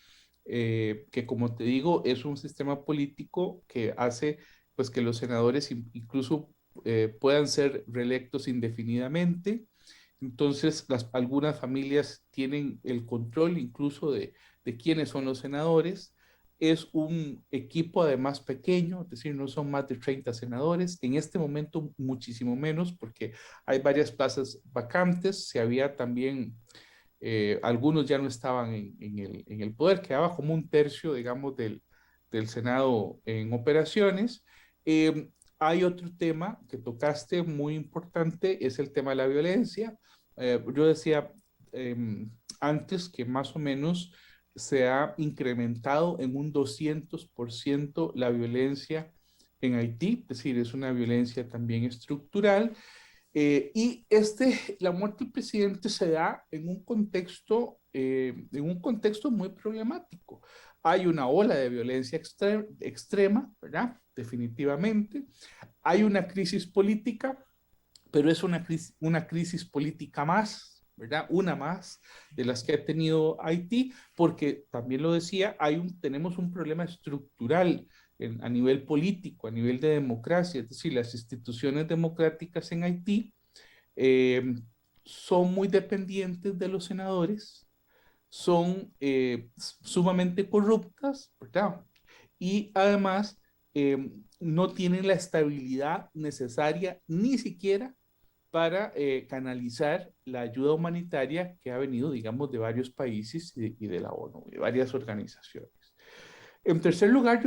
que como te digo, es un sistema político que hace pues que los senadores incluso puedan ser reelectos indefinidamente. Entonces, algunas familias tienen el control incluso de quiénes son los senadores. Es un equipo además pequeño, es decir, no son más de 30 senadores. En este momento muchísimo menos porque hay varias plazas vacantes. Se había también, algunos ya no estaban en el poder, quedaba como un tercio, digamos, del Senado en operaciones. Hay otro tema que tocaste muy importante, es el tema de la violencia. Yo decía antes que más o menos se ha incrementado en un 200% la violencia en Haití, es decir, es una violencia también estructural. La muerte del presidente se da en un contexto muy problemático. Hay una ola de violencia extrema, ¿verdad? Definitivamente. Hay una crisis política, pero es una crisis política más, ¿verdad? Una más de las que ha tenido Haití, porque también lo decía, tenemos un problema estructural a nivel político, a nivel de democracia, es decir, las instituciones democráticas en Haití eh, son muy dependientes de los senadores, son sumamente corruptas, ¿verdad? Y además no tienen la estabilidad necesaria ni siquiera para canalizar la ayuda humanitaria que ha venido, digamos, de varios países y de la ONU, de varias organizaciones. En tercer lugar,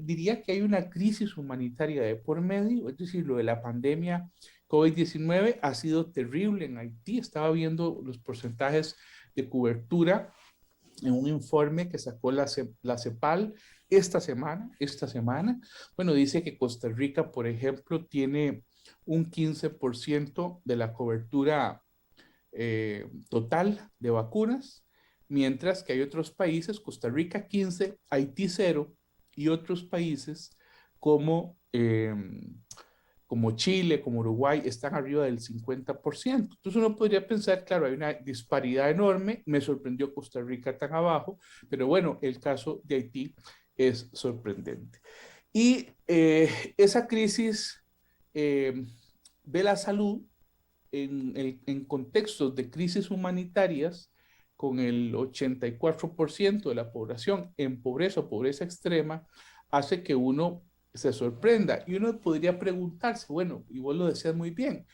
diría que hay una crisis humanitaria de por medio, es decir, lo de la pandemia COVID-19 ha sido terrible en Haití. Estaba viendo los porcentajes de cobertura en un informe que sacó la CEPAL esta semana. Bueno, dice que Costa Rica, por ejemplo, tiene un 15% de la cobertura total de vacunas, mientras que hay otros países, Costa Rica 15, Haití 0, y otros países como, como Chile, como Uruguay, están arriba del 50%. Entonces uno podría pensar, claro, hay una disparidad enorme, me sorprendió Costa Rica tan abajo, pero bueno, el caso de Haití es sorprendente. Y esa crisis de la salud en contextos de crisis humanitarias, con el 84% de la población en pobreza o pobreza extrema, hace que uno se sorprenda. Y uno podría preguntarse, bueno, y vos lo decías muy bien,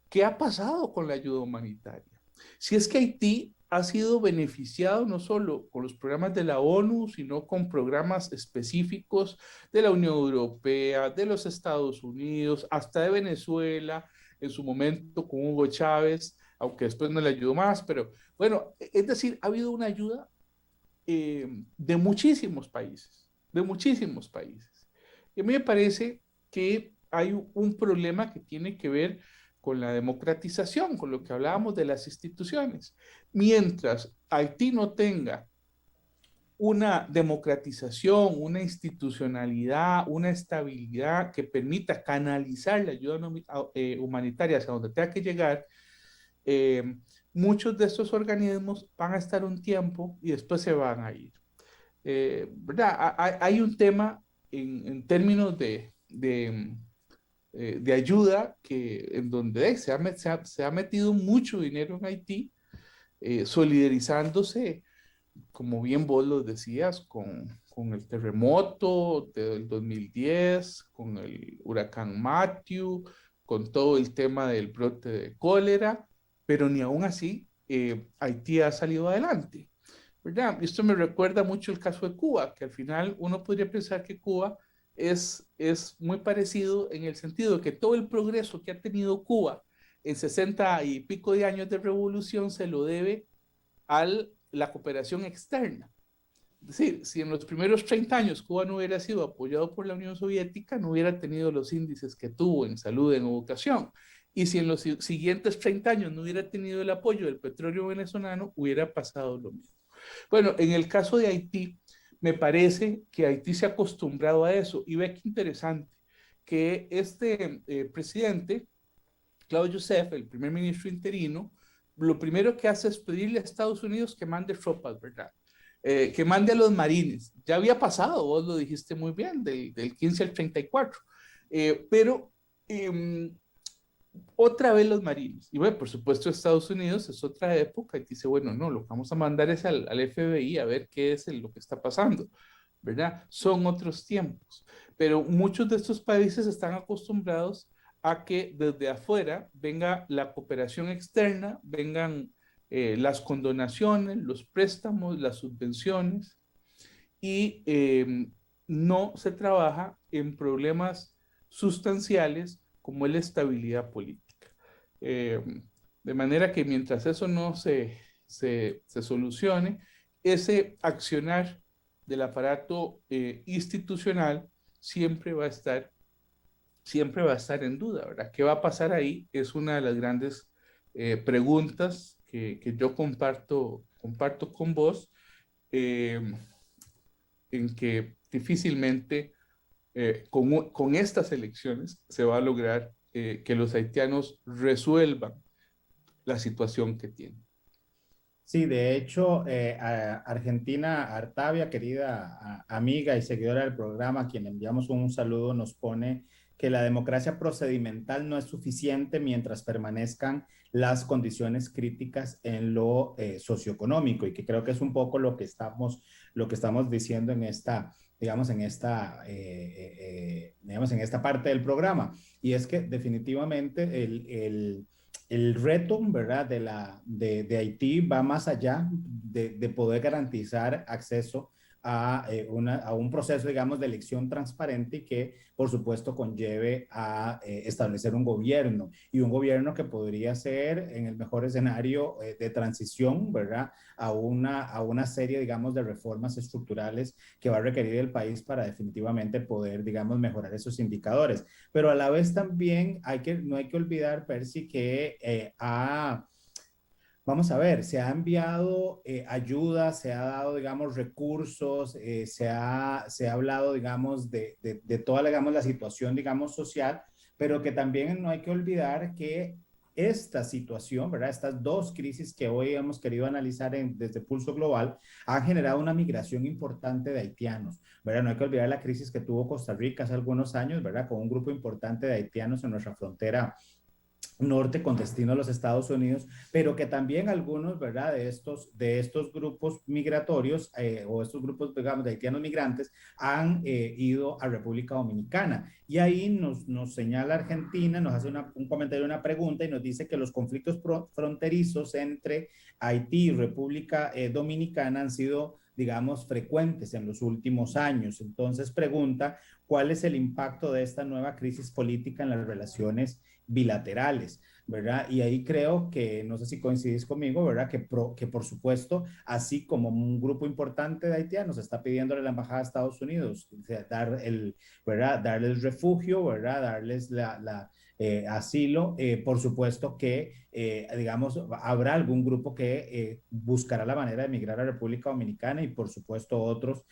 ¿qué ha pasado con la ayuda humanitaria? Si es que Haití ha sido beneficiado no solo con los programas de la ONU, sino con programas específicos de la Unión Europea, de los Estados Unidos, hasta de Venezuela, en su momento con Hugo Chávez, aunque después no le ayudó más, pero bueno, es decir, ha habido una ayuda de muchísimos países, de muchísimos países. Y a mí me parece que hay un problema que tiene que ver con la democratización, con lo que hablábamos de las instituciones. Mientras Haití no tenga una democratización, una institucionalidad, una estabilidad que permita canalizar la ayuda humanitaria hacia donde tenga que llegar, eh, muchos de estos organismos van a estar un tiempo y después se van a ir. ¿Verdad? Hay un tema en términos de ayuda en donde se ha metido mucho dinero en Haití, solidarizándose, como bien vos lo decías, con el terremoto del 2010, con el huracán Matthew, con todo el tema del brote de cólera, pero ni aún así Haití ha salido adelante. ¿Verdad? Esto me recuerda mucho el caso de Cuba, que al final uno podría pensar que Cuba es muy parecido en el sentido de que todo el progreso que ha tenido Cuba en 60 y pico de años de revolución se lo debe a la cooperación externa. Es decir, si en los primeros 30 años Cuba no hubiera sido apoyado por la Unión Soviética, no hubiera tenido los índices que tuvo en salud, en educación. Y si en los siguientes 30 años no hubiera tenido el apoyo del petróleo venezolano, hubiera pasado lo mismo. Bueno, en el caso de Haití, me parece que Haití se ha acostumbrado a eso. Y ve qué interesante que este presidente, Claude Joseph, el primer ministro interino, lo primero que hace es pedirle a Estados Unidos que mande tropas, ¿verdad? Que mande a los marines. Ya había pasado, vos lo dijiste muy bien, del 15 al 34. Pero otra vez los marines. Y bueno, por supuesto, Estados Unidos es otra época y dice, bueno, no, lo que vamos a mandar es al FBI a ver qué es lo que está pasando, ¿verdad? Son otros tiempos. Pero muchos de estos países están acostumbrados a que desde afuera venga la cooperación externa, vengan las condonaciones, los préstamos, las subvenciones y no se trabaja en problemas sustanciales como es la estabilidad política. Eh, de manera que mientras eso no se solucione, ese accionar del aparato institucional siempre va a estar siempre va a estar en duda, ¿verdad? ¿Qué va a pasar ahí? Es una de las grandes preguntas que yo comparto con vos, eh, en que difícilmente con estas elecciones se va a lograr que los haitianos resuelvan la situación que tienen. Sí, de hecho, Argentina Artavia, querida amiga y seguidora del programa, a quien enviamos un saludo, nos pone que la democracia procedimental no es suficiente mientras permanezcan las condiciones críticas en lo socioeconómico, y que creo que es un poco lo que estamos diciendo en esta, digamos, en esta parte del programa. Y es que definitivamente el reto, ¿verdad?, de Haití va más allá de poder garantizar acceso a un proceso, digamos, de elección transparente y que, por supuesto, conlleve a establecer un gobierno, y un gobierno que podría ser, en el mejor escenario, de transición, ¿verdad?, a una serie, digamos, de reformas estructurales que va a requerir el país para definitivamente poder, digamos, mejorar esos indicadores. Pero a la vez también no hay que olvidar, Percy, que vamos a ver, se ha enviado ayuda, se ha dado, digamos, recursos, se ha hablado, digamos, de toda, digamos, la situación, digamos, social, pero que también no hay que olvidar que esta situación, ¿verdad? Estas dos crisis que hoy hemos querido analizar desde Pulso Global han generado una migración importante de haitianos, ¿verdad? No hay que olvidar la crisis que tuvo Costa Rica hace algunos años, ¿verdad? Con un grupo importante de haitianos en nuestra frontera norte con destino a los Estados Unidos, pero que también algunos, ¿verdad?, de estos grupos migratorios o estos grupos, digamos, de haitianos migrantes han ido a República Dominicana. Y ahí nos señala Argentina, nos hace un comentario, una pregunta, y nos dice que los conflictos fronterizos entre Haití y República Dominicana han sido, digamos, frecuentes en los últimos años. Entonces pregunta, ¿cuál es el impacto de esta nueva crisis política en las relaciones bilaterales, ¿verdad? Y ahí creo que, no sé si coincidís conmigo, ¿verdad? Que por supuesto, así como un grupo importante de haitianos está pidiéndole a la Embajada de Estados Unidos, o sea, ¿verdad?, darles refugio, ¿verdad?, darles asilo, por supuesto que, digamos, habrá algún grupo que buscará la manera de emigrar a República Dominicana, y por supuesto otros,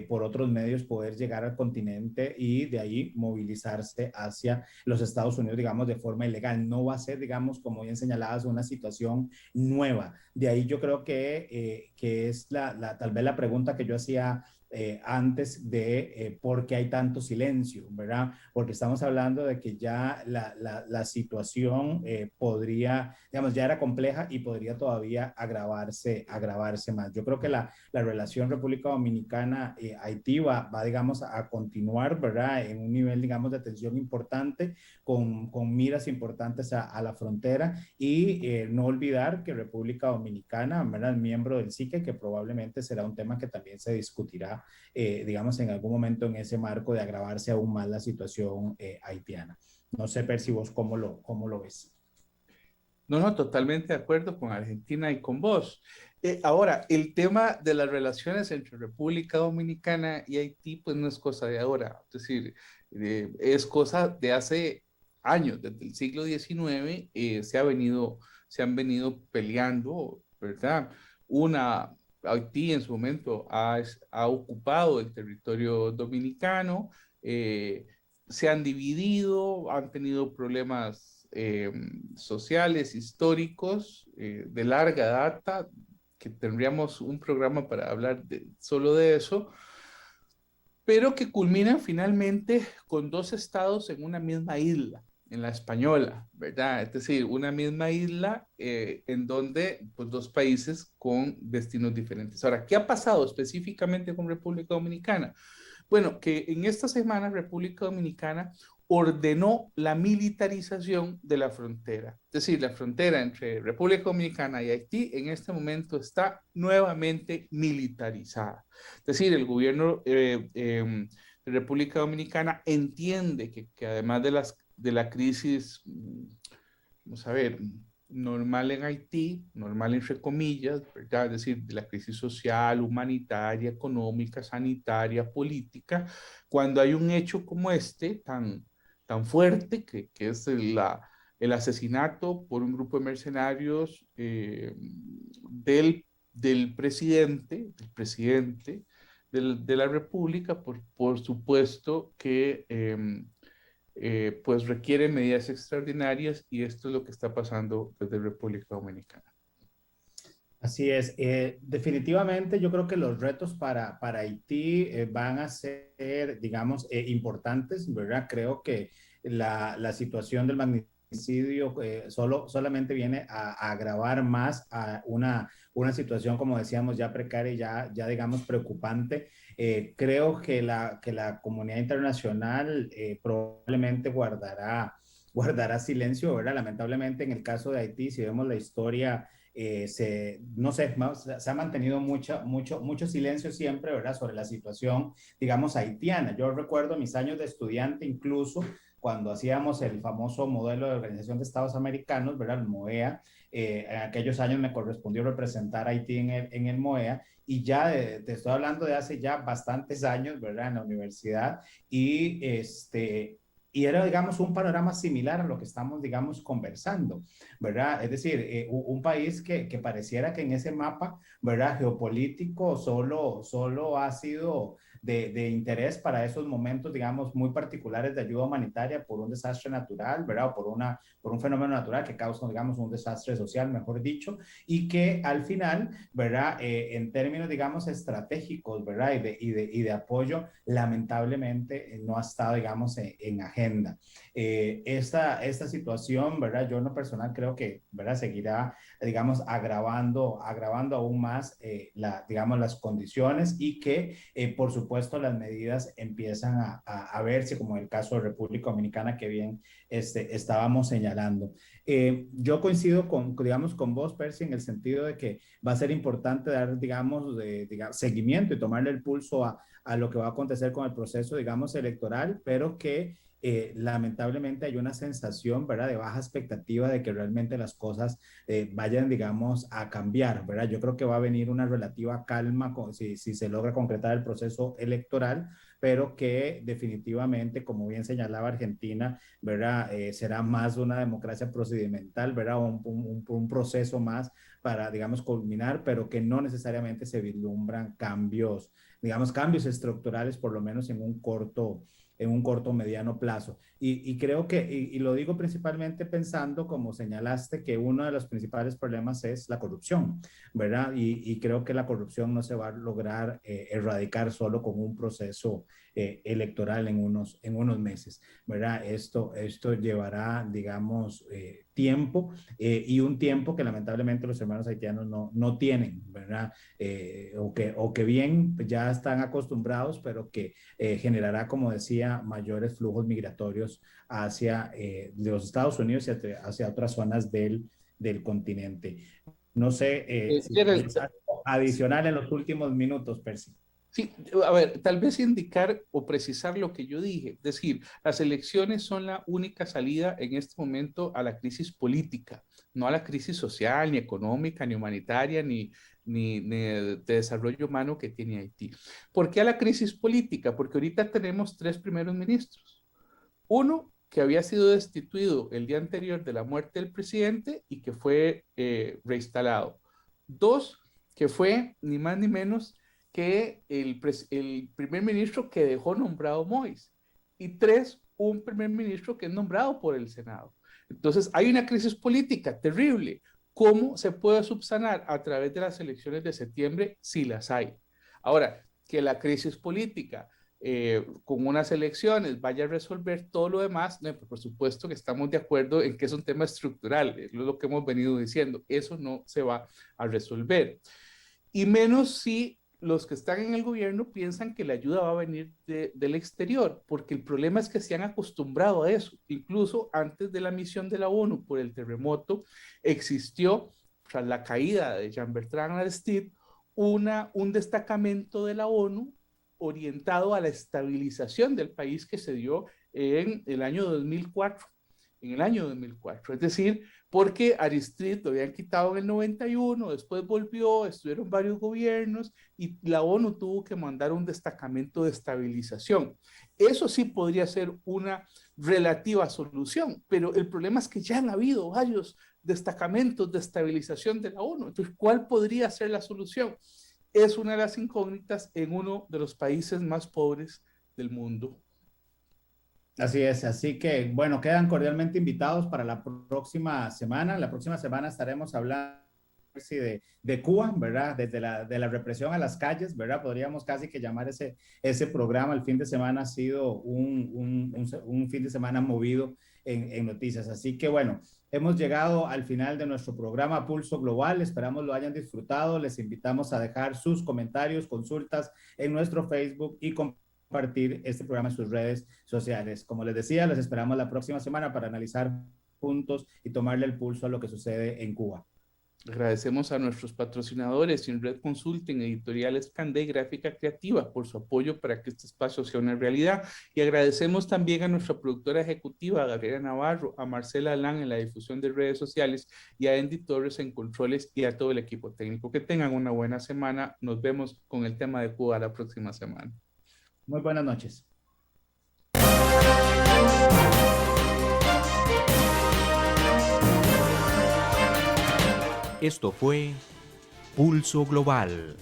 por otros medios, poder llegar al continente y de ahí movilizarse hacia los Estados Unidos, digamos, de forma ilegal. No va a ser, digamos, como bien señalabas, una situación nueva. De ahí yo creo que es tal vez la pregunta que yo hacía antes de por qué hay tanto silencio, ¿verdad? Porque estamos hablando de que ya la situación podría, digamos, ya era compleja y podría todavía agravarse más. Yo creo que la relación República Dominicana-Haití va, digamos, a continuar, ¿verdad?, en un nivel, digamos, de tensión importante, con miras importantes a la frontera, y no olvidar que República Dominicana, ¿verdad?, es miembro del SICE, que probablemente será un tema que también se discutirá, digamos, en algún momento en ese marco de agravarse aún más la situación haitiana. No sé, Percy, vos cómo lo ves. No, no, totalmente de acuerdo con Argentina y con vos. Ahora, el tema de las relaciones entre República Dominicana y Haití, pues no es cosa de ahora, es decir, es cosa de hace años, desde el siglo XIX, se han venido peleando, ¿verdad? Haití en su momento ha ocupado el territorio dominicano, se han dividido, han tenido problemas sociales, históricos, de larga data, que tendríamos un programa para hablar solo de eso, pero que culminan finalmente con dos estados en una misma isla, en la Española, ¿verdad? Es decir, una misma isla en donde, pues, dos países con destinos diferentes. Ahora, ¿qué ha pasado específicamente con República Dominicana? Bueno, que en esta semana República Dominicana ordenó la militarización de la frontera. Es decir, la frontera entre República Dominicana y Haití en este momento está nuevamente militarizada. Es decir, el gobierno República Dominicana entiende que además de la crisis, vamos a ver, normal en Haití, normal entre comillas, ¿verdad? Es decir, de la crisis social, humanitaria, económica, sanitaria, política, cuando hay un hecho como este, tan fuerte, que es el asesinato por un grupo de mercenarios del presidente de la República, por supuesto que pues requiere medidas extraordinarias y esto es lo que está pasando desde República Dominicana. Así es. Definitivamente yo creo que los retos para Haití van a ser, digamos, importantes, ¿verdad? Creo que la situación del magnicidio solamente viene a agravar más a una situación, como decíamos, ya precaria y ya digamos, preocupante. Creo que la comunidad internacional probablemente guardará silencio, ¿verdad? Lamentablemente en el caso de Haití, si vemos la historia no sé, se ha mantenido mucho silencio siempre, ¿verdad?, sobre la situación, digamos, haitiana. Yo recuerdo mis años de estudiante, incluso cuando hacíamos el famoso modelo de Organización de Estados Americanos, ¿verdad?, el MOEA. En aquellos años me correspondió representar a Haití en el MOEA, y ya te estoy hablando de hace ya bastantes años, ¿verdad?, en la universidad, y era, digamos, un panorama similar a lo que estamos, digamos, conversando, ¿verdad? Es decir, un país que pareciera que en ese mapa, ¿verdad?, geopolítico solo ha sido de interés para esos momentos, digamos, muy particulares de ayuda humanitaria por un desastre natural, ¿verdad? O por un fenómeno natural que causa, digamos, un desastre social, mejor dicho, y que al final, ¿verdad?, en términos, digamos, estratégicos, ¿verdad?, y de apoyo, lamentablemente no ha estado, digamos, en agenda. Esta situación, ¿verdad? Yo en lo personal creo que, ¿verdad?, seguirá, digamos, agravando aún más, digamos, las condiciones, y que, por supuesto, las medidas empiezan a verse, como en el caso de República Dominicana, que bien estábamos señalando. Yo coincido digamos, con vos, Percy, en el sentido de que va a ser importante dar, digamos, seguimiento y tomarle el pulso a lo que va a acontecer con el proceso, digamos, electoral, pero que lamentablemente hay una sensación, ¿verdad?, de baja expectativa de que realmente las cosas vayan, digamos, a cambiar, ¿verdad? Yo creo que va a venir una relativa calma si se logra concretar el proceso electoral, pero que definitivamente, como bien señalaba Argentina, ¿verdad?, será más una democracia procedimental, ¿verdad?, un proceso más para, digamos, culminar, pero que no necesariamente se vislumbran cambios, digamos, cambios estructurales, por lo menos en un corto mediano plazo. Y creo que, y lo digo principalmente pensando, como señalaste, que uno de los principales problemas es la corrupción, ¿verdad? Y creo que la corrupción no se va a lograr erradicar solo con un proceso electoral en unos meses, ¿verdad? Esto llevará, digamos, tiempo, y un tiempo que lamentablemente los hermanos haitianos no tienen, ¿verdad? O que bien ya están acostumbrados, pero que generará, como decía, mayores flujos migratorios hacia de los Estados Unidos y hacia otras zonas del continente. No sé si Gerald, tienes algo adicional en los últimos minutos, Percy. sí, a ver, tal vez indicar o precisar lo que yo dije, es decir, las elecciones son la única salida en este momento a la crisis política, no a la crisis social, ni económica, ni humanitaria, ni de desarrollo humano que tiene Haití. ¿Por qué a la crisis política? Porque ahorita tenemos tres primeros ministros. Uno que había sido destituido el día anterior de la muerte del presidente y que fue reinstalado. Dos, que fue ni más ni menos que el primer ministro que dejó nombrado Moïse. Y tres, un primer ministro que es nombrado por el Senado. Entonces, hay una crisis política terrible. ¿Cómo se puede subsanar? A través de las elecciones de septiembre, si las hay. Ahora, que la crisis política con unas elecciones vaya a resolver todo lo demás, no, por supuesto que estamos de acuerdo en que es un tema estructural, es lo que hemos venido diciendo, eso no se va a resolver. Y menos si los que están en el gobierno piensan que la ayuda va a venir del exterior, porque el problema es que se han acostumbrado a eso. Incluso antes de la misión de la ONU por el terremoto, existió, tras la caída de Jean-Bertrand Aristide, un destacamento de la ONU orientado a la estabilización del país que se dio en el año 2004. Es decir, porque Aristide lo habían quitado en el 91, después volvió, estuvieron varios gobiernos y la ONU tuvo que mandar un destacamento de estabilización. Eso sí podría ser una relativa solución, pero el problema es que ya han habido varios destacamentos de estabilización de la ONU. Entonces, ¿cuál podría ser la solución? Es una de las incógnitas en uno de los países más pobres del mundo. Así es, así que bueno, quedan cordialmente invitados para la próxima semana. La próxima semana estaremos hablando de Cuba, ¿verdad? Desde de la represión a las calles, ¿verdad? Podríamos casi que llamar ese programa. El fin de semana ha sido un fin de semana movido en noticias. Así que bueno, hemos llegado al final de nuestro programa Pulso Global. Esperamos lo hayan disfrutado. Les invitamos a dejar sus comentarios, consultas en nuestro Facebook y compartir este programa en sus redes sociales. Como les decía, les esperamos la próxima semana para analizar juntos y tomarle el pulso a lo que sucede en Cuba. Agradecemos a nuestros patrocinadores, Inred Consulting, Editoriales Candé, Gráfica Creativa, por su apoyo para que este espacio sea una realidad. Y agradecemos también a nuestra productora ejecutiva, Gabriela Navarro, a Marcela Alán en la difusión de redes sociales y a Andy Torres en controles y a todo el equipo técnico. Que tengan una buena semana. Nos vemos con el tema de Cuba la próxima semana. Muy buenas noches. Esto fue Pulso Global.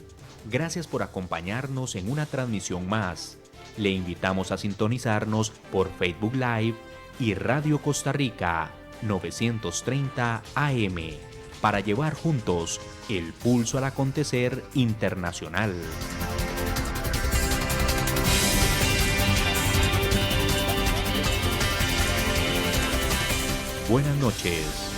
Gracias por acompañarnos en una transmisión más. Le invitamos a sintonizarnos por Facebook Live y Radio Costa Rica 930 AM para llevar juntos el pulso al acontecer internacional. Buenas noches.